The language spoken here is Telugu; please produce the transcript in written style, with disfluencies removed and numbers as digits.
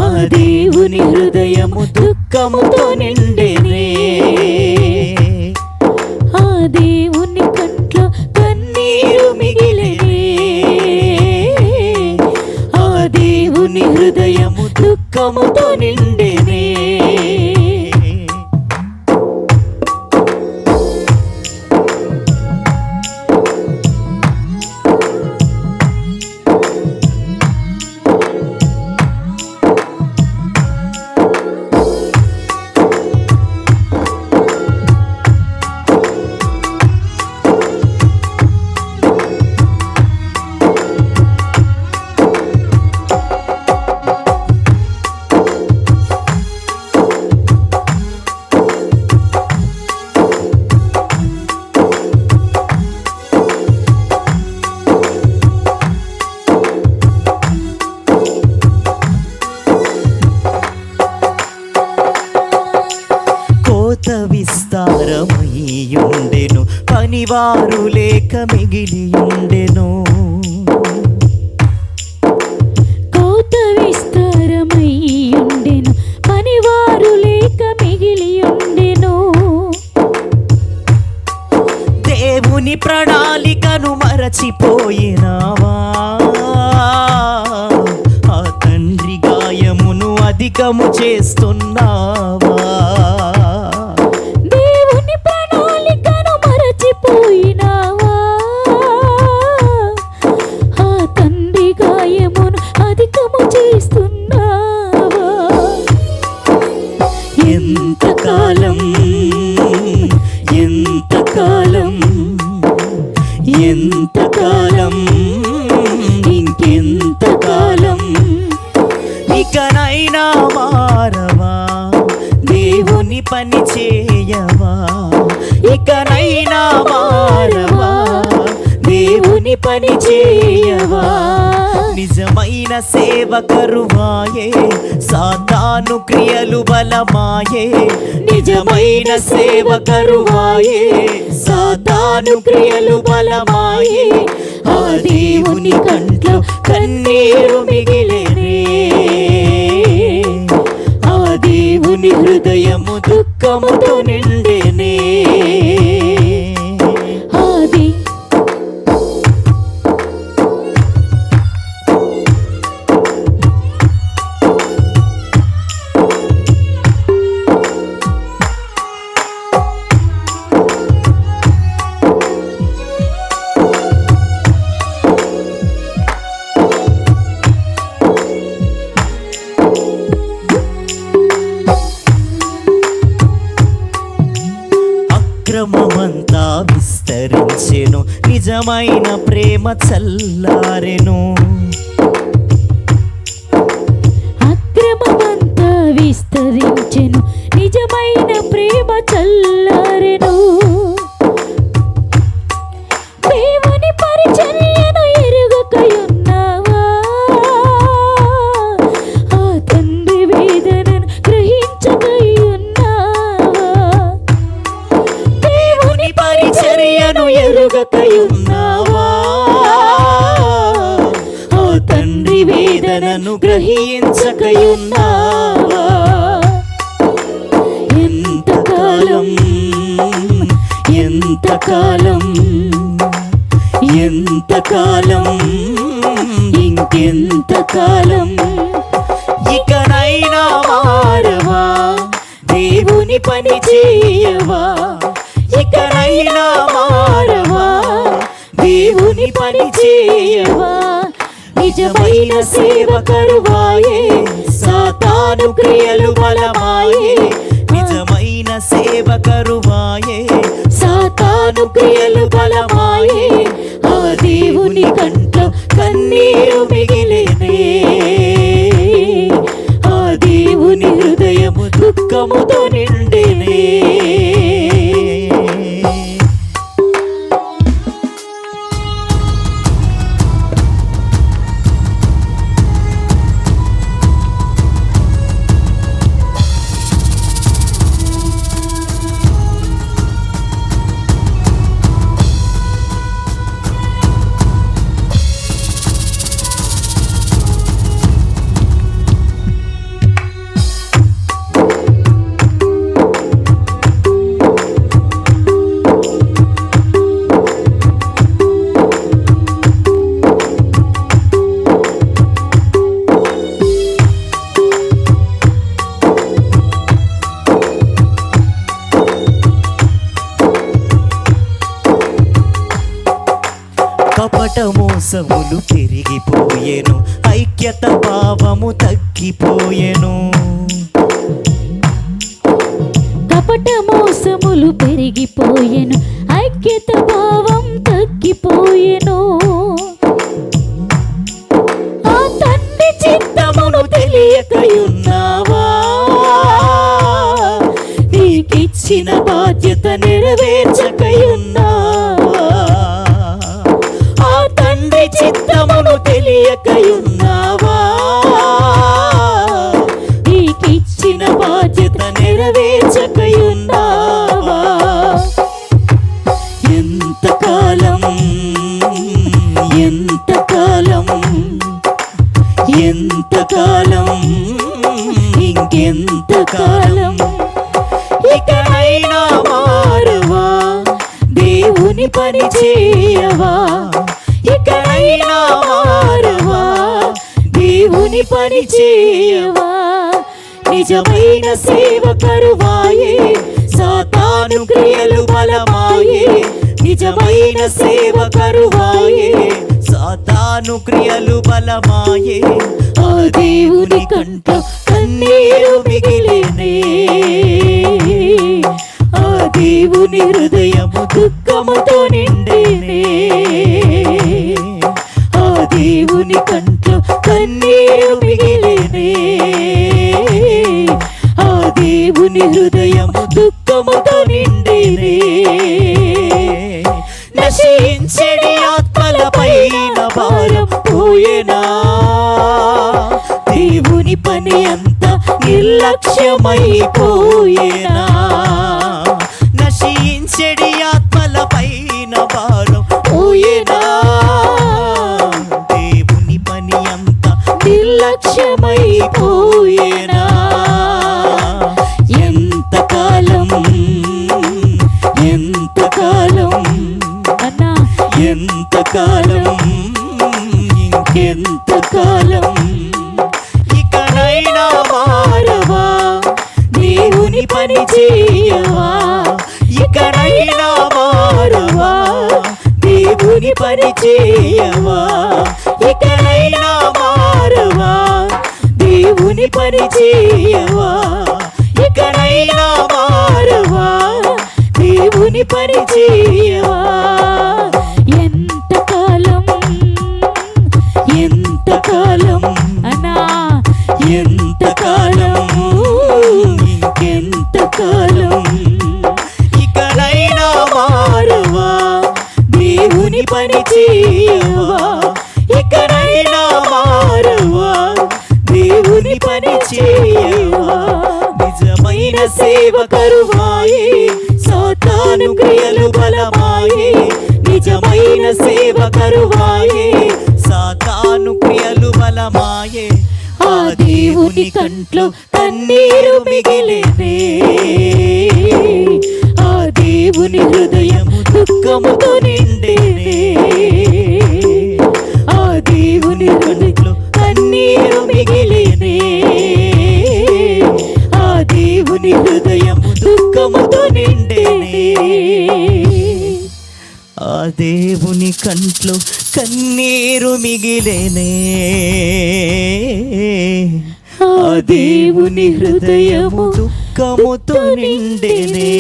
ఆ దేవుని హృదయము దుఃఖముతో నిండెనే. ఆ దేవుని కంట్లో కన్నీరు మిగిలెనే. ఆ దేవుని హృదయము దుఃఖముతో నిండెనే. విస్తారమయ్యుండెను, పనివారు లేక మిగిలియుండెను. కోత విస్తారమయ్యుండెను, పనివారు లేక మిగిలియుండెను. దేవుని ప్రణాళికను మరచిపోయినావా? ఆ తండ్రి గాయమును అధికము చేస్తున్నావా? ఎంతకాలం ఎంతకాలం ఎంతకాలం ఇంకెంతకాలం? ఇకనైనా మారవా? దేవుని పని చేయవా? ఇకనైనా మారవా? దేవుని పని చేయవా? నిజమైన సేవ కరువాయే, సాతాను క్రియలు బలమాయే. నిజమైన సేవ కరువాయే, సాతాను క్రియలు బలమాయే. ఆ దేవుని కంట్లో కన్నీరు మిగిలెనే. ఆ దేవుని హృదయము దుఃఖముతో నిండెనే. అక్రమమంతా విస్తరించెను, నిజమైన ప్రేమ చల్లారెను. అక్రమమంతా విస్తరించెను, నిజమైన ప్రేమ చల్లారెను. దేవుని పరిచర్యను ఎరుగకయున్నావా? ఆ తండ్రి వేదనను గ్రహించకయున్నావా? దేవుని పరిచర్యను ఎరుగకయున్నావా? ఆ తండ్రి వేదనను గ్రహించకయున్నావా? ఎంతకాలం ఎంతకాలం ఎంతకాలం ఇంకెంతకాలం? ఇకనైనా మారవా? దేవుని పని చేయవా? ఇకనైనా మారవా? దేవుని పని చేయవా? నిజమైన సేవ కరువాయే, సాతాను క్రియలు బలమాయే. నిజమైన సేవ కరువాయే, సాతాను క్రియలు బలమాయే. ఆ దేవుని కంట్లో కన్నీరు మిగిలెనే. ఆ దేవుని హృదయము దుఃఖముతో నిండెనే. తగ్గిపోయెను, ఐక్యత భావము తగ్గిపోయెను. కపట మోసములు పెరిగిపోయెను, ఐక్యత భావం తగ్గిపోయెను. ఆ తండ్రి చిత్తమును తెలియకయున్నావా, నీకిచ్చిన బాధ్యత నెరవేర్చకయున్నావా. ఆ తండ్రి చిత్తమును తెలియకయున్నావా, నీకిచ్చిన బాధ్యత నెరవేర్చకయున్నావా. ఎంతకాలం ఎంతకాలం ఎంతకాలం ఇంకెంతకాలం, ఇకనైనా మారవా, దేవుని పని చేయవా. ఇకనైనా మారవా, దేవుని పని చేయవా. నిజమైన సేవ కరువాయే, సాతాను క్రియలు బలమాయే. నిజమైన సేవ కరువాయే, సాతాను క్రియలు బలమాయే. ఆ దేవుని కంట కన్నీరు మిగిలేనే, ఆ దేవుని హృదయము దుఃఖముతో నిండేనే. ఆ దేవుని కంట కన్నీరు మిగిలేనే, ఆ దేవుని హృదయము దుఃఖముతో నిండేనే. నశించెడి ఆత్మల పైన భారం పోయేనా, దేవుని పని అంతా నిర్లక్ష్యమైపోయేనా. నశించెడి ఆత్మల పైన భారం పోయేనా, దేవుని పని అంతా నిర్లక్ష్యమైపోయేనా. ఎంతకాలం ఎంతకాలం అన్నా ఎంతకాలం ఇంకెంతకాలం, ఇకనైనా మారవా, దేవుని పని చేయవా. ఇకనైనా మారవా, దేవుని పని చేయవా. ఇకనైనా మారవా, దేవుని పని చేయవా. ఇకనైనా మారవా, దేవుని పని చేయవా. ఎంతకాలం ఎంతకాలం అన్నా ఎంతకాలం ఇంకెంతకాలం, ఇకనైనా మారవా, దేవుని పని చేయవా. ఇకనైనా మారవా, దేవుని పని చేయవా. నిజమైన సేవ కరువాయే, సాతాను క్రియలు బలమాయే. నిజమైన సేవ కరువాయే, సాతాను క్రియలు బలమాయే. ఆ దేవుని కంట్లో కన్నీరు మిగిలేనే, ఆ దేవుని హృదయము దుఃఖముతో నిండేనే. ఆ దేవుని కంట్లో కన్నీరు మిగిలేనే, ఆ దేవుని హృదయము దుఃఖముతో నిండేనే. ఆ దేవుని కంట్లో కన్నీరు మిగిలేనే, ఆ దేవుని హృదయము దుఃఖముతో నిండేనే.